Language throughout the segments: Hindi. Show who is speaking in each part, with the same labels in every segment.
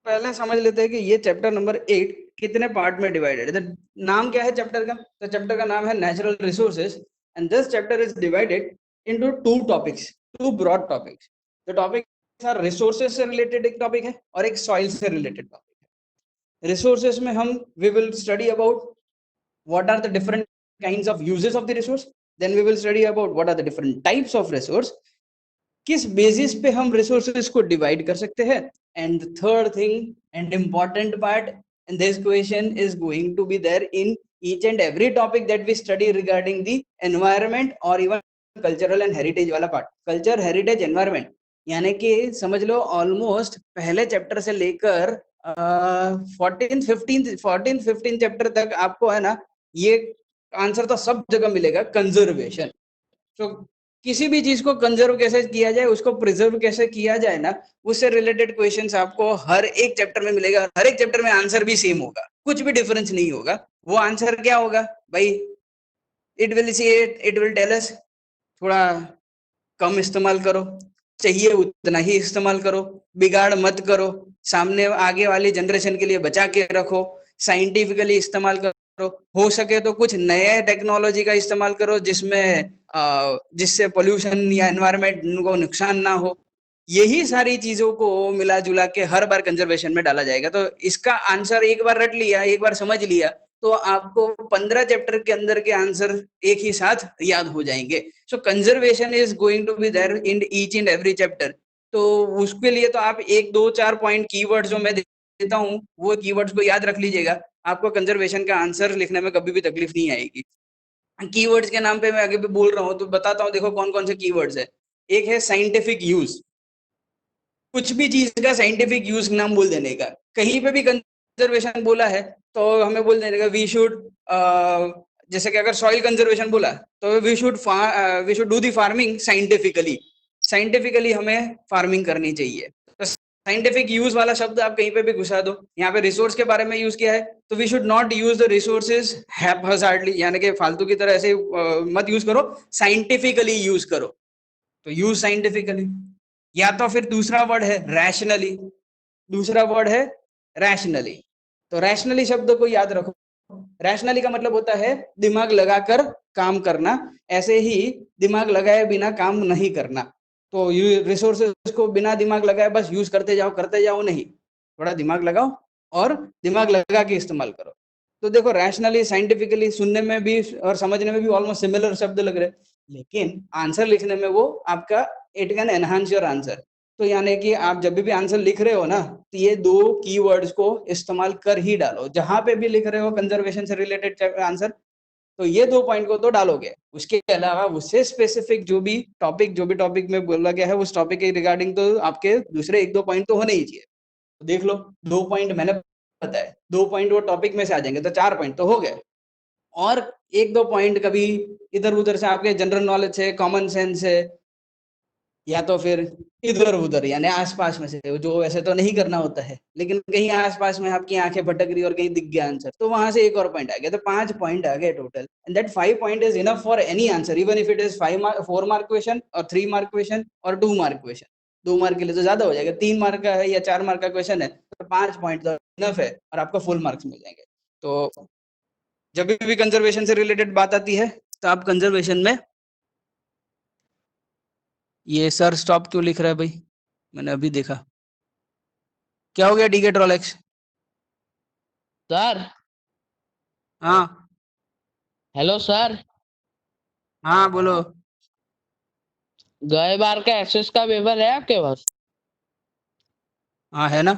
Speaker 1: पहले समझ लेते हैं कि ये चैप्टर नंबर 8 कितने पार्ट में डिवाइडेड है। नाम क्या है चैप्टर का? तो चैप्टर का नाम है natural resources and this chapter is divided into two topics, two broad topics. The topics are resources से रिलेटेड एक टॉपिक है और एक सॉइल से रिलेटेड टॉपिक है। रिसोर्सेज में हम we will study about what are the different kinds of uses of the resource, then we will study about what are the different types of resource, किस बेसिस पे हम रिसोर्सेज को डिवाइड कर सकते हैं। And third thing and important part in this question is going to be there in each and every topic that we study regarding the environment और इवन कल्चरल एंड हेरिटेज वाला पार्ट। कल्चर, हेरिटेज, एनवायरमेंट यानी कि समझ लो ऑलमोस्ट पहले चैप्टर से लेकर 14th 15th चैप्टर तक आपको है ना, ये आंसर तो सब जगह मिलेगा, कंजर्वेशन। तो किसी भी चीज को कंजर्व कैसे किया जाए, उसको प्रिजर्व कैसे किया जाए ना, उससे रिलेटेड क्वेश्चंस आपको हर एक चैप्टर में मिलेगा। हर एक चैप्टर में आंसर भी सेम होगा, कुछ भी डिफरेंस नहीं होगा। वो आंसर क्या होगा भाई? इट विल टेल अस थोड़ा कम इस्तेमाल करो, चाहिए उतना ही इस्तेमाल करो, बिगाड़ मत करो, सामने आगे वाली जनरेशन के लिए बचा के रखो, साइंटिफिकली इस्तेमाल करो, हो सके तो कुछ नए टेक्नोलॉजी का इस्तेमाल करो जिसमें जिससे पोल्यूशन या एनवायरनमेंट को नुकसान ना हो। यही सारी चीजों को मिला जुला के हर बार कंजर्वेशन में डाला जाएगा। तो इसका आंसर एक बार रट लिया, एक बार समझ लिया, तो आपको 15 चैप्टर के अंदर के आंसर एक ही साथ याद हो जाएंगे। So conservation is going to be there in each and every chapter. तो उसके लिए तो आप एक दो चार पॉइंट कीवर्ड्स जो मैं देता हूँ वो कीवर्ड्स को याद रख लीजिएगा, आपको कंजर्वेशन का आंसर लिखने में कभी भी तकलीफ नहीं आएगी। कीवर्ड्स के नाम पे मैं आगे भी बोल रहा हूँ तो बताता हूँ, देखो कौन कौन से कीवर्ड्स है। एक है साइंटिफिक यूज, कुछ भी चीज का साइंटिफिक यूज नाम बोल देने का। कहीं पे भी कंजर्वेशन बोला है तो हमें बोल देने का वी शुड, जैसे कि अगर सॉइल कंजर्वेशन बोला तो we should do the farming scientifically. Scientifically हमें फार्मिंग करनी चाहिए। तो साइंटिफिक यूज वाला शब्द आप कहीं पे भी घुसा दो। यहाँ पे रिसोर्स के बारे में यूज किया है तो we should not use the resources haphazardly, यानी कि फालतू की तरह ऐसे मत यूज करो, साइंटिफिकली यूज करो। तो यूज साइंटिफिकली। या तो फिर दूसरा वर्ड है रैशनली, दूसरा वर्ड है रैशनली। तो रैशनली शब्द को याद रखो। रैशनली का मतलब होता है दिमाग लगाकर काम करना, ऐसे ही दिमाग लगाए बिना काम नहीं करना। तो रिसोर्सेज को बिना दिमाग लगाए बस यूज करते जाओ नहीं, थोड़ा दिमाग लगाओ और दिमाग लगा के इस्तेमाल करो। तो देखो रैशनली साइंटिफिकली सुनने में भी और समझने में भी ऑलमोस्ट सिमिलर शब्द लग रहे, लेकिन आंसर लिखने में वो आपका it can enhance your answer. तो यानी कि आप जब भी आंसर लिख रहे हो ना तो ये दो कीवर्ड्स को इस्तेमाल कर ही डालो। जहां पे भी लिख रहे हो कंजर्वेशन से रिलेटेड आंसर, तो ये दो पॉइंट को तो डालोगे। उसके अलावा उससे स्पेसिफिक जो भी टॉपिक में बोला गया है उस टॉपिक के रिगार्डिंग तो आपके दूसरे एक दो पॉइंट तो होने ही चाहिए। तो देख लो, 2 पॉइंट मैंने बताया, 2 पॉइंट वो टॉपिक में से आ जाएंगे तो 4 पॉइंट तो हो गए। और एक दो पॉइंट कभी इधर उधर से आपके जनरल नॉलेज से, कॉमन सेंस से, या तो फिर इधर उधर यानी आसपास में से, जो वैसे तो नहीं करना होता है लेकिन कहीं आसपास में आपकी आंखें भटक रही और कहीं दिख गया आंसर, तो वहां से एक और पॉइंट आ गया, तो 5 पॉइंट आ गए total. And that 5 point is enough for any answer, even if it is 4 mark question और 3 मार्क क्वेश्चन और 2 मार्क क्वेश्चन। 2 मार्क के लिए तो ज्यादा हो जाएगा, 3 मार्क का है या 4 मार्क का क्वेश्चन है तो 5 पॉइंट तो इनफ है और आपको फुल मार्क्स मिल जाएंगे। तो जब भी कंजर्वेशन से रिलेटेड बात आती है तो आप कंजर्वेशन में, ये सर स्टॉप क्यों लिख रहा है भाई? मैंने अभी देखा, क्या हो गया डी के ट्रोलेक्स?
Speaker 2: सर।
Speaker 1: हाँ
Speaker 2: हेलो सर।
Speaker 1: हाँ बोलो।
Speaker 2: गए बार का एसएस का पेपर है आपके पास?
Speaker 1: हाँ है ना।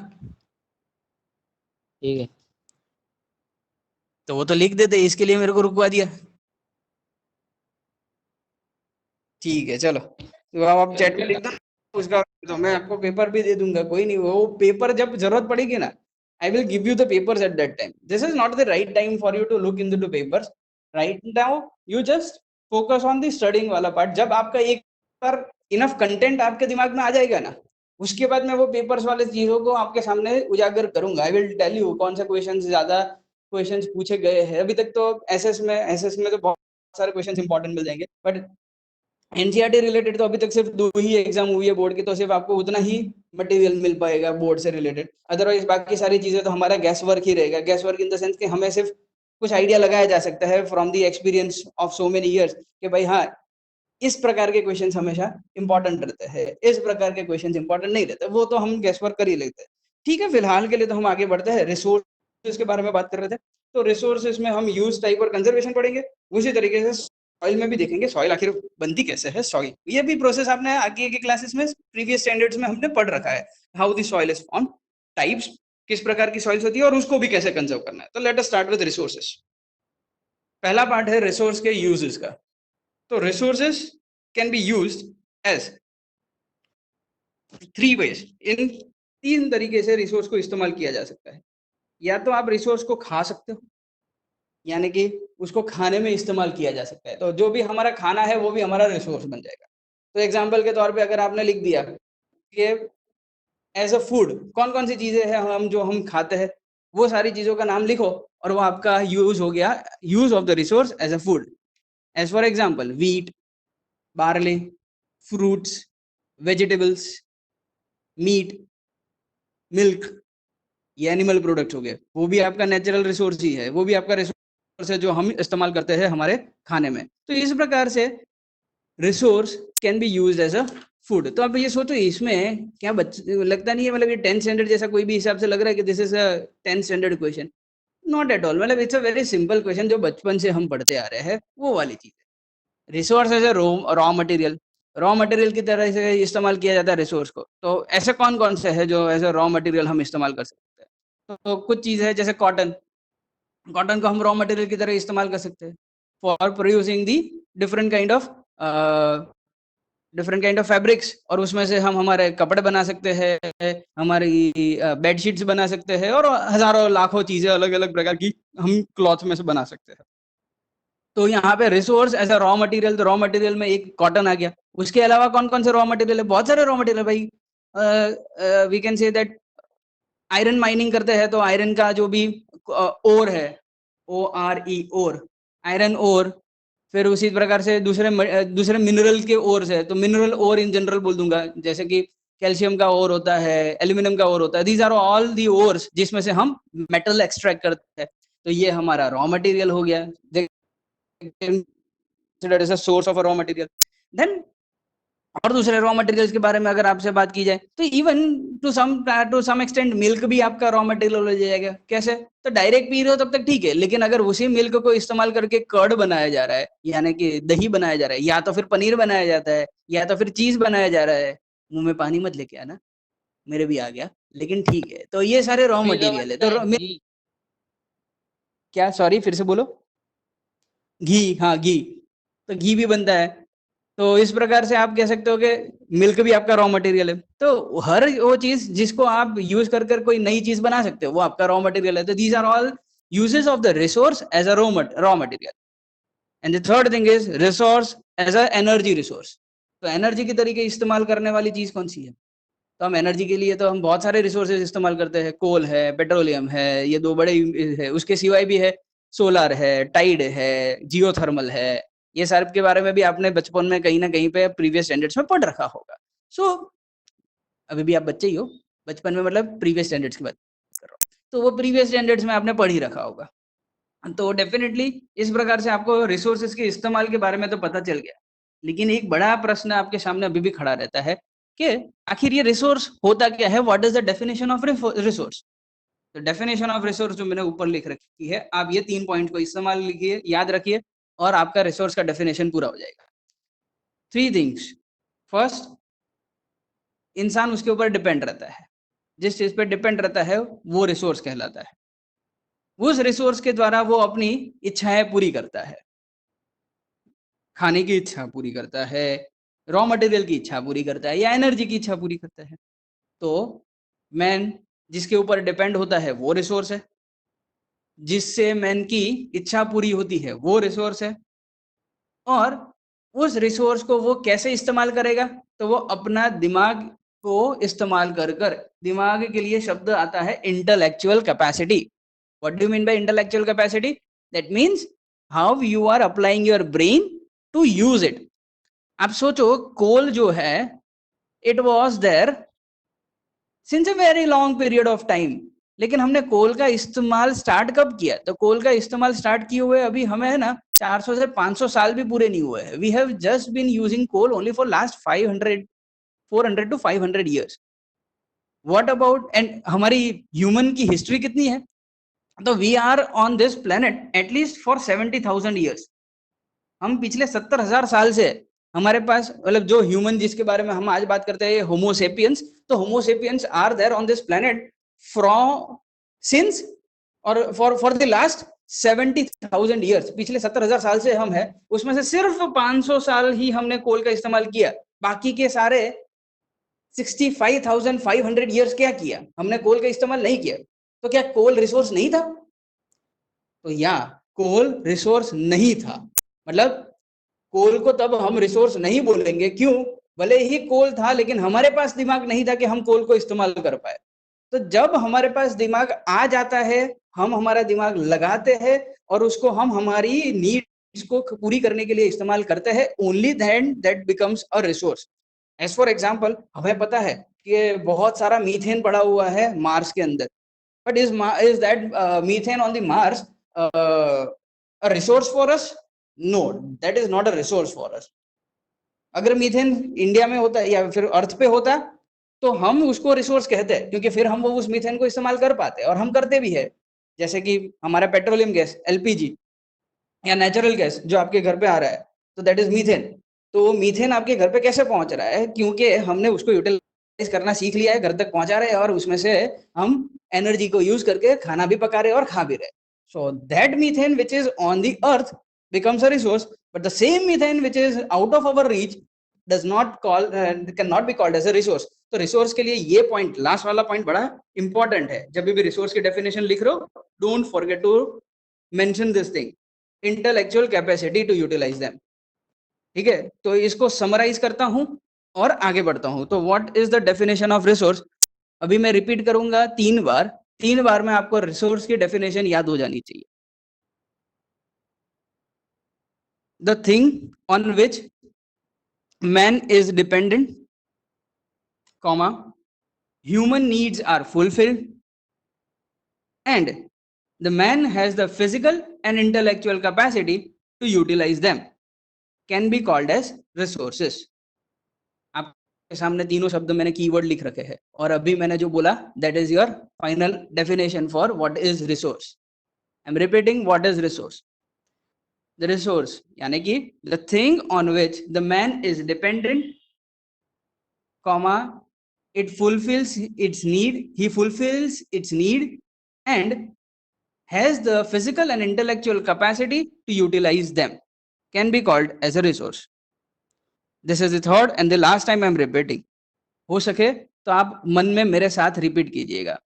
Speaker 2: ठीक है।
Speaker 1: तो वो तो लिख देते, इसके लिए मेरे को रुकवा दिया। ठीक है चलो, तो अब आप चैट में लिख दो उसका, तो मैं आपको पेपर भी दे दूंगा, कोई नहीं। वो पेपर जब जरूरत पड़ेगी ना, I will give you the papers at that time. This is not the right time for you to look into papers right now. You just focus on the studying वाला पार्ट। जब आपका एक बार इनफ कंटेंट आपके दिमाग में आ जाएगा ना, उसके बाद मैं वो पेपर्स वाले चीजों को आपके सामने उजागर करूंगा। आई विल टेल यू कौन सा क्वेश्चन ज्यादा क्वेश्चंस पूछे गए हैं। अभी तक तो एसएस में तो बहुत सारे क्वेश्चंस इंपॉर्टेंट मिल जाएंगे, बट एनसीईआरटी रिलेटेड तो अभी तक सिर्फ 2 ही एग्जाम हुई है बोर्ड की, तो सिर्फ आपको उतना ही मटेरियल मिल पाएगा बोर्ड से रिलेटेड। अदरवाइज बाकी सारी चीजें तो हमारा गैस वर्क ही रहेगा। Gas work in the sense कि हमें सिर्फ कुछ आइडिया लगाया जा सकता है from the experience of so many years कि भाई हाँ, इस प्रकार के क्वेश्चंस हमेशा इंपॉर्टेंट रहते हैं, इस प्रकार के क्वेश्चंस इंपॉर्टेंट नहीं रहते, वो तो हम गैस वर्क कर ही लेते हैं। ठीक है, फिलहाल के लिए तो हम आगे बढ़ते हैं, रिसोर्सेज के बारे में बात कर रहे थे। तो रिसोर्सेज में हम यूज, टाइप और कंजर्वेशन पढ़ेंगे। उसी तरीके से सॉइल में भी देखेंगे सॉइल आखिर बनती कैसे है। सॉइल, ये भी प्रोसेस आपने आगे के क्लासेस में प्रीवियस स्टैंडर्ड्स में हमने पढ़ रखा है, how the soil is form, types, किस प्रकार की सॉइल्स होती है और उसको भी कैसे कंजर्व करना है। तो let us start with resources. पहला पार्ट है रिसोर्स के यूजेस का। तो resources can be used as 3 ways। इन 3 तरीके से रिसोर्स को इस्तेमाल किया जा सकता है। या तो आप रिसोर्स को खा सकते हो, यानी कि उसको खाने में इस्तेमाल किया जा सकता है, तो जो भी हमारा खाना है वो भी हमारा रिसोर्स बन जाएगा। तो एग्जाम्पल के तौर पे अगर आपने लिख दिया कि एज अ फूड कौन कौन सी चीजें हैं हम जो हम खाते हैं, वो सारी चीजों का नाम लिखो और वो आपका यूज हो गया, use of the resource as a food. As for example wheat, barley, fruits, vegetables, meat, milk, ये एनिमल प्रोडक्ट्स हो गए, वो भी आपका नेचुरल रिसोर्स ही है, वो भी आपका रिसोर्स है जो हम इस्तेमाल करते हैं हमारे खाने में। तो इस प्रकार से resource can be used as a food. तो आप ये सोचो इसमें क्या लगता नहीं है, मतलब ये 10th स्टैंडर्ड जैसा कोई भी हिसाब से लग रहा है कि this is a 10th standard question? Not at all, मतलब it's a very simple question जो बचपन से हम पढ़ते आ रहे हैं, वो वाली चीज है। Resource as a raw material, raw material की तरह से इस्तेमाल किया जाता है रिसोर्स को। तो ऐसे कौन कौन से है जो एज ए रॉ मटेरियल हम इस्तेमाल कर सकते हैं? तो कुछ चीज है जैसे कॉटन, कॉटन को हम रॉ मटेरियल की तरह इस्तेमाल कर सकते हैं for producing the different kind of different kind of fabrics, और उसमें से हम हमारे कपड़े बना सकते हैं, हमारी बेडशीट्स बना सकते हैं, और हजारों लाखों चीजें अलग अलग प्रकार की हम क्लॉथ में से बना सकते हैं। तो यहाँ पे resource as a raw material, तो रॉ मटेरियल में एक कॉटन आ गया। उसके अलावा कौन कौन से रॉ मटेरियल है? बहुत सारे रॉ मटेरियल भाई। We can say that iron mining करते हैं तो आयरन का जो भी ओर है, ORE, ओर, आयरन ओर। फिर उसी प्रकार से दूसरे मिनरल के ओर है, तो मिनरल ओर इन जनरल बोल दूंगा, जैसे कि कैल्शियम का ओर होता है, एल्यूमिनियम का ओर होता है। These are all the ores जिसमें से हम मेटल एक्सट्रैक्ट करते हैं। तो ये हमारा रॉ मटेरियल हो गया, considered as a source of a raw material। Then और दूसरे रॉ मटेरियल्स के बारे में अगर आपसे बात की जाए तो even to some extent milk भी आपका रॉ मटेरियल हो जाएगा। कैसे? तो डायरेक्ट पी रहे हो तब तक ठीक है, लेकिन अगर उसी मिल्क को इस्तेमाल करके कर्ड बनाया जा रहा है, यानी कि दही बनाया जा रहा है, या तो फिर पनीर बनाया जाता है, या तो फिर चीज बनाया जा रहा है, मुंह में पानी मत लेके आना, मेरे भी आ गया, लेकिन ठीक है। तो ये सारे रॉ
Speaker 2: घी तो
Speaker 1: मटेरियल है।
Speaker 2: बनता
Speaker 1: तो
Speaker 2: है घी।
Speaker 1: क्या, सॉरी फिर से बोलो। घी, हाँ घी, तो घी भी बनता है। तो इस प्रकार से आप कह सकते हो कि मिल्क भी आपका रॉ मटेरियल है। तो हर वो चीज जिसको आप यूज कर कर कोई नई चीज बना सकते हो, वो आपका रॉ मटेरियल है। तो these are all uses of the resource as a raw material. And the third thing is resource as a energy resource. तो एनर्जी के तरीके इस्तेमाल करने वाली चीज कौन सी है? तो हम एनर्जी के लिए तो हम बहुत सारे रिसोर्सेज इस्तेमाल करते हैं। कोल है, पेट्रोलियम है, ये दो बड़े है। उसके सिवाय भी है सोलर है, टाइड है, जियोथर्मल है। ये सब के बारे में भी आपने बचपन में कहीं ना कहीं पे प्रीवियस स्टैंडर्ड्स में पढ़ रखा होगा। सो अभी भी आप बच्चे ही हो, बचपन में मतलब प्रीवियस स्टैंडर्ड्स की बात कर रहा हूँ, तो वो प्रीवियस स्टैंडर्ड्स में आपने पढ़ ही रखा होगा। तो डेफिनेटली इस प्रकार से आपको रिसोर्सेज के इस्तेमाल के बारे में तो पता चल गया। लेकिन एक बड़ा प्रश्न आपके सामने अभी भी खड़ा रहता है कि आखिर ये रिसोर्स होता क्या है? What is the definition of resource? तो डेफिनेशन ऑफ रिसोर्स जो मैंने ऊपर लिख रखी है, आप ये 3 पॉइंट को इस्तेमाल लिखिए, याद रखिए, और आपका रिसोर्स का डेफिनेशन पूरा हो जाएगा। 3 थिंग्स। फर्स्ट, इंसान उसके ऊपर डिपेंड रहता है, जिस चीज पे डिपेंड रहता है वो रिसोर्स कहलाता है। उस रिसोर्स के द्वारा वो अपनी इच्छाएं पूरी करता है, खाने की इच्छा पूरी करता है, रॉ मटेरियल की इच्छा पूरी करता है, या एनर्जी की इच्छा पूरी करता है। तो मैन जिसके ऊपर डिपेंड होता है वो रिसोर्स है, जिससे मैन की इच्छा पूरी होती है वो रिसोर्स है। और उस रिसोर्स को वो कैसे इस्तेमाल करेगा? तो वो अपना दिमाग को इस्तेमाल कर कर, दिमाग के लिए शब्द आता है intellectual capacity. What do you mean by intellectual capacity? That means how you are applying your brain to use it. आप सोचो, कोल जो है it was there since a very long period of time, लेकिन हमने कोल का इस्तेमाल स्टार्ट कब किया? तो कोल का इस्तेमाल स्टार्ट किए हुए अभी हमें है ना 400 से 500 साल भी पूरे नहीं हुए हैं. We have just been using coal only for last 500 400 to 500 years. What about, and हमारी ह्यूमन की हिस्ट्री कितनी है? तो we are on this planet at least for 70,000 years. हम पिछले 70,000 साल से हमारे पास, मतलब जो ह्यूमन जिसके बारे में हम आज बात करते हैं होमोसेपियंस, तो homo sapiens are there on this planet from since और फॉर द लास्ट 70,000 years. पिछले 70,000 साल से हम हैं, उसमें से सिर्फ 500 साल ही हमने कोल का इस्तेमाल किया. बाकी के सारे 65,500 years क्या किया? हमने कोल का इस्तेमाल नहीं किया. तो क्या कोल रिसोर्स नहीं था? तो या कोल रिसोर्स नहीं था. मतलब कोल को तब हम रिसोर्स नहीं बोलेंगे. क्यों? भले ही कोल था, लेकिन हमारे पास दिमाग नहीं था कि हम कोल को इस्तेमाल कर पाए. तो जब हमारे पास दिमाग आ जाता है, हम हमारा दिमाग लगाते हैं और उसको हम हमारी नीड्स को पूरी करने के लिए इस्तेमाल करते हैं, only then that becomes a resource. As for example, हमें पता है कि बहुत सारा मीथेन पड़ा हुआ है मार्स के अंदर. But is that methane on the Mars a resource for us? No, that is not a resource for us. अगर मीथेन इंडिया में होता है या फिर अर्थ पे होता तो हम उसको रिसोर्स कहते हैं, क्योंकि फिर हम वो उस मीथेन को इस्तेमाल कर पाते और हम करते भी है. जैसे कि हमारा पेट्रोलियम गैस एलपीजी या नेचुरल गैस जो आपके घर पे आ रहा है, तो दैट इज मीथेन. तो मीथेन आपके घर पे कैसे पहुंच रहा है? क्योंकि हमने उसको यूटिलाइज करना सीख लिया है, घर तक पहुंचा रहे हैं और उसमें से हम एनर्जी को यूज करके खाना भी पका रहे हैं और खा भी रहे. So that methane which is on the earth becomes a resource, but the same methane which is out of our reach does not call cannot be called as a resource. तो रिसोर्स के लिए ये पॉइंट, लास्ट वाला पॉइंट बड़ा इंपॉर्टेंट है. जब भी रिसोर्स की डेफिनेशन लिख रहे हो, don't forget to mention this thing, intellectual capacity to utilise them. ठीक है, तो इसको समराइज करता हूं और आगे बढ़ता हूं. तो what is the definition of resource? अभी मैं रिपीट करूंगा 3 बार. 3 बार में आपको रिसोर्स की डेफिनेशन याद हो जानी चाहिए. The thing on which man is dependent, comma, human needs are fulfilled, and the man has the physical and intellectual capacity to utilize them, can be called as resources. आपके सामने तीनों शब्द मैंने कीवर्ड लिख रखे हैं और अभी मैंने जो बोला that is your final definition for what is resource. I am repeating, what is resource? The resource यानी कि the thing on which the man is dependent, comma, it fulfills its need, he fulfills its need and has the physical and intellectual capacity to utilize them, can be called as a resource. This is the third and the last time I am repeating. हो सके तो आप मन में मेरे साथ रिपीट कीजिएगा.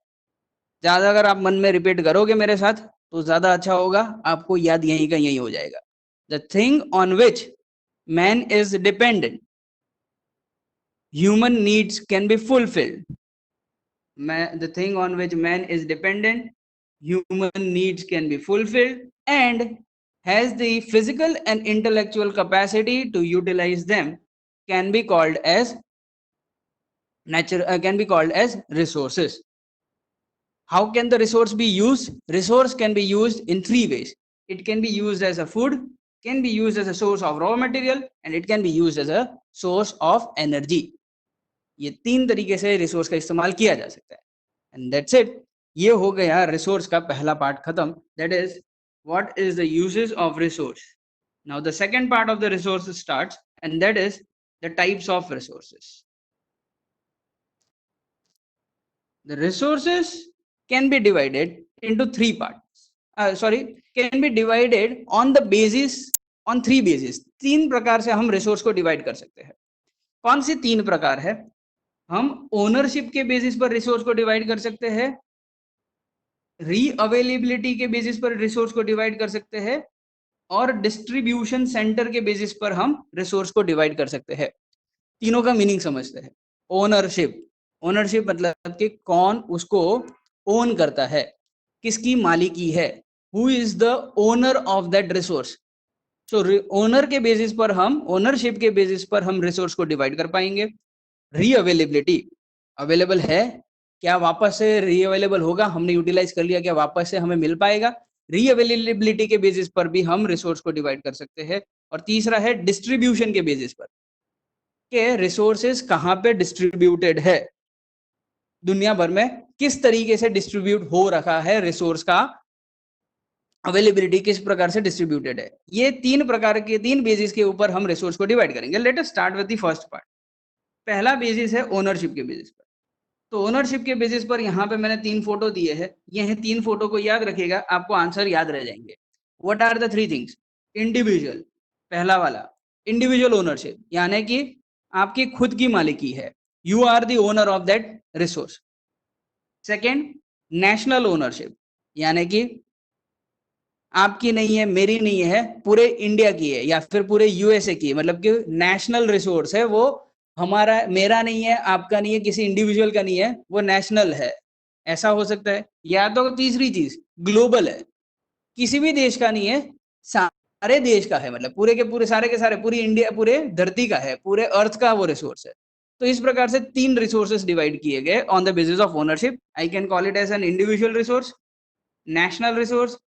Speaker 1: ज्यादा अगर आप मन में रिपीट करोगे मेरे साथ तो ज्यादा अच्छा होगा, आपको याद यहीं का यहीं हो जाएगा. The thing on which man is dependent, human needs can be fulfilled. The thing on which man is dependent, human needs can be fulfilled and has the physical and intellectual capacity to utilize them, can be called as can be called as resources. How can the resource be used? Resource can be used in 3 ways. It can be used as a food, can be used as a source of raw material, and it can be used as a source of energy. ये 3 तरीके से रिसोर्स का इस्तेमाल किया जा सकता है. And that's it. ये हो गया रिसोर्स का पहला पार्ट खत्म. That is what is the uses of resource. Now the second part of the resource starts and that is the types of resources. The resources can be divided into 3 parts. Can be divided on the basis, on 3 bases. 3 प्रकार से हम रिसोर्स को डिवाइड कर सकते हैं. कौन सी 3 प्रकार है? हम ओनरशिप के बेसिस पर रिसोर्स को डिवाइड कर सकते हैं, रीअवेलेबिलिटी के बेसिस पर रिसोर्स को डिवाइड कर सकते हैं और डिस्ट्रीब्यूशन सेंटर के बेसिस पर हम रिसोर्स को डिवाइड कर सकते हैं. तीनों का मीनिंग समझते हैं. ओनरशिप, ओनरशिप मतलब कि कौन उसको ओन करता है, किसकी मालिकी है, who is the owner of that resource. So owner के बेसिस पर हम ओनरशिप के बेसिस पर हम रिसोर्स को डिवाइड कर पाएंगे। रीअवेलेबिलिटी, अवेलेबल है क्या, वापस से रीअवेलेबल होगा, हमने यूटिलाइज कर लिया क्या, वापस से हमें मिल पाएगा। रीअवेलेबिलिटी के बेसिस पर भी हम रिसोर्स को डिवाइड कर सकते हैं। और तीसरा है डिस्ट्रीब्यूशन के बेसिस पर, के रिसोर्सेज कहाँ पे डिस्ट्रीब्यूटेड है, दुनिया भर में किस तरीके से डिस्ट्रीब्यूट हो रखा है रिसोर्स का, अवेलेबिलिटी किस प्रकार से डिस्ट्रीब्यूटेड है। ये तीन प्रकार के, तीन बेसिस के ऊपर हम रिसोर्स को डिवाइड करेंगे। Late us start with the first part. पहला बेसिस है ओनरशिप के बेसिस पर। तो ओनरशिप के बेसिस पर यहाँ पे मैंने तीन फोटो दिए हैं, ये तीन फोटो को याद रखिएगा, आपको आंसर याद रह जाएंगे। What are the three things? Individual, पहला वाला इंडिविजुअल ओनरशिप, यानी कि आपकी खुद की मालिकी है, you are the owner of that resource. Second, national ownership, यानी कि आपकी नहीं है, मेरी नहीं है, पूरे इंडिया की है या फिर पूरे यूएसए की है, मतलब कि नेशनल रिसोर्स है वो, हमारा, मेरा नहीं है, आपका नहीं है, किसी इंडिविजुअल का नहीं है, वो नेशनल है। ऐसा हो सकता है। या तो तीसरी चीज ग्लोबल है, किसी भी देश का नहीं है, सारे देश का है, मतलब पूरे के सारे पूरी इंडिया, पूरे धरती का है, पूरे अर्थ का वो रिसोर्स है। तो इस प्रकार से तीन रिसोर्सेस डिवाइड किए गए on the basis of ownership. I can call it as an individual resource, national resource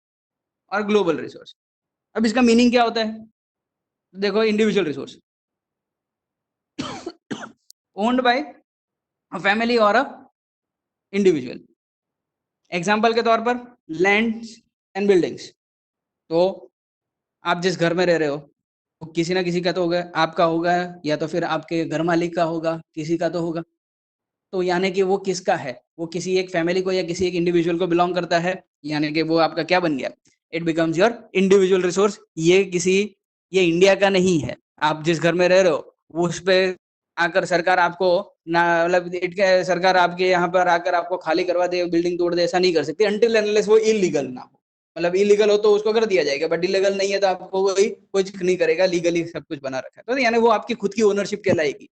Speaker 1: और ग्लोबल रिसोर्स। अब इसका मीनिंग क्या होता है? देखो, individual resource owned by a family और अ इंडिविजुअल। एग्जाम्पल के तौर पर लैंड एंड बिल्डिंग्स। तो आप जिस घर में रह रहे हो वो किसी ना किसी का तो होगा, आपका होगा या तो फिर आपके घर मालिक का होगा, किसी का तो होगा। तो यानी कि वो किसका है, वो किसी एक फैमिली को या किसी एक इंडिविजुअल को बिलोंग करता है, यानी कि वो आपका क्या बन गया, it becomes your individual resource. ये इंडिया का नहीं है। आप जिस घर में रह रहे हो उस पे आकर सरकार आपको ना, मतलब सरकार आपके यहाँ पर आकर आपको खाली करवा दे, बिल्डिंग तोड़ दे, ऐसा नहीं कर सकती अनटिल अनलेस वो इलीगल ना हो। मतलब इलीगल हो तो उसको कर दिया जाएगा, बट इलीगल नहीं है तो आपको वही कुछ नहीं करेगा, लीगली सब कुछ बना रखा है, तो यानी वो आपकी खुद की ओनरशिप कहलाएगी।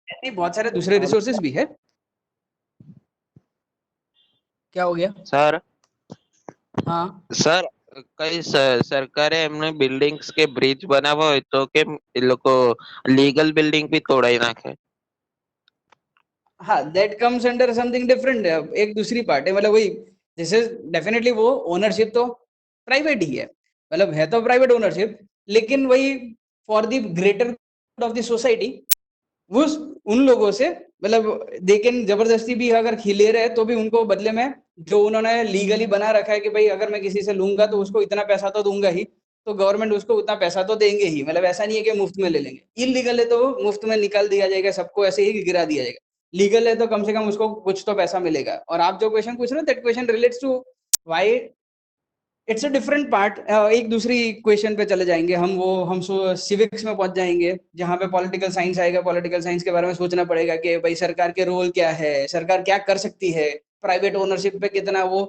Speaker 1: ऐसे बहुत सारे दूसरे रिसोर्सेज भी है। क्या हो गया?
Speaker 3: सर
Speaker 1: हाँ
Speaker 3: सर કઈ સરકારે એમને બિલ્ડિંગ્સ કે બ્રિજ બનાવવા હોય તો કેમ એ લોકો લીગલ બિલ્ડિંગ બી તોડાઈ નાખે?
Speaker 1: हाँ, that comes under something different है, एक दूसरी पार्ट है, मतलब वही, जैसे डेफिनेटली वो ओनरशिप तो प्राइवेट ही है, मतलब है तो प्राइवेट ओनरशिप, लेकिन वही for the greater of the society, वो उन लोगों से, मतलब देखें जबरदस्ती भी अगर खिले रहे तो भी उनको बदले में जो उन्होंने लीगली बना रखा है कि भाई अगर मैं किसी से लूंगा तो उसको इतना पैसा तो दूंगा ही, तो गवर्नमेंट उसको उतना पैसा तो देंगे ही, मतलब ऐसा नहीं है कि मुफ्त में ले लेंगे। इलीगल है तो मुफ्त में निकाल दिया जाएगा, सबको ऐसे ही गिरा दिया जाएगा। लीगल है तो कम से कम उसको कुछ तो पैसा मिलेगा। और आप जो क्वेश्चन पूछ रहे हो that question relates to why, it's a different part. एक दूसरी क्वेश्चन पे चले जाएंगे हम सिविक्स में पहुंच जाएंगे, जहां पे पॉलिटिकल साइंस आएगा। पॉलिटिकल साइंस के बारे में सोचना पड़ेगा कि भाई सरकार के रोल क्या है, सरकार क्या कर सकती है, प्राइवेट ओनरशिप पे कितना वो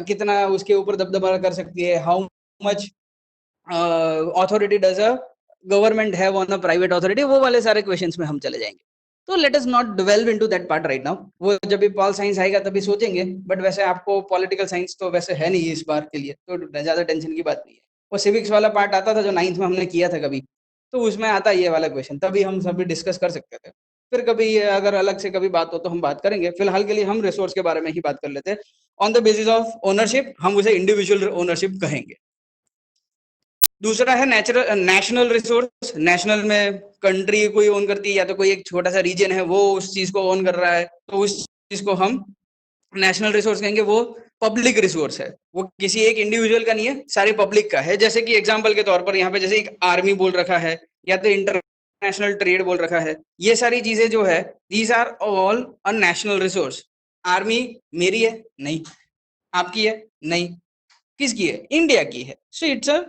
Speaker 1: कितना उसके ऊपर दबदबा कर सकती है, how much authority does a government have on a private authority, वो वाले सारे क्वेश्चंस में हम चले जाएंगे। तो let us not devolve into that part right now, वो जब भी पॉल साइंस आएगा तभी सोचेंगे। बट वैसे आपको पॉलिटिकल साइंस तो वैसे है नहीं इस बार के लिए, तो ज्यादा टेंशन की बात नहीं है। वो सिविक्स वाला पार्ट आता था जो 9th में हमने किया था कभी, तो उसमें आता ये वाला क्वेश्चन, तभी हम सभी डिस्कस कर सकते थे। फिर कभी अगर अलग से कभी बात हो तो हम बात करेंगे, फिलहाल के लिए हम रिसोर्स के बारे में ही बात कर लेते हैं। On the basis of ownership हम उसे इंडिविजुअल ओनरशिप कहेंगे। दूसरा है नेशनल रिसोर्स। नेशनल में कंट्री कोई ओन करती है या तो कोई एक छोटा सा रीजन है वो उस चीज को ओन कर रहा है, तो उस चीज को हम नेशनल रिसोर्स कहेंगे। वो पब्लिक रिसोर्स है, वो किसी एक इंडिविजुअल का नहीं है, सारी पब्लिक का है। जैसे कि एग्जांपल के तौर पर यहाँ पे जैसे एक आर्मी बोल रखा है या तो इंटरनेशनल ट्रेड बोल रखा है, ये सारी चीजें जो है these are all a national resource. Army मेरी है नहीं, आपकी है नहीं, किसकी है? इंडिया की है। So it's a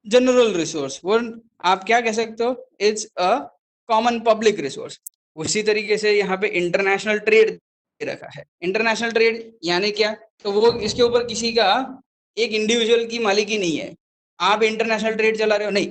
Speaker 1: general resource, वो आप क्या कह सकते हो, it's a common public resource. उसी तरीके से यहाँ पे इंटरनेशनल ट्रेड रखा है। इंटरनेशनल ट्रेड यानी क्या? तो वो इसके ऊपर किसी का एक इंडिविजुअल की मालिकी नहीं है। आप इंटरनेशनल ट्रेड चला रहे हो नहीं,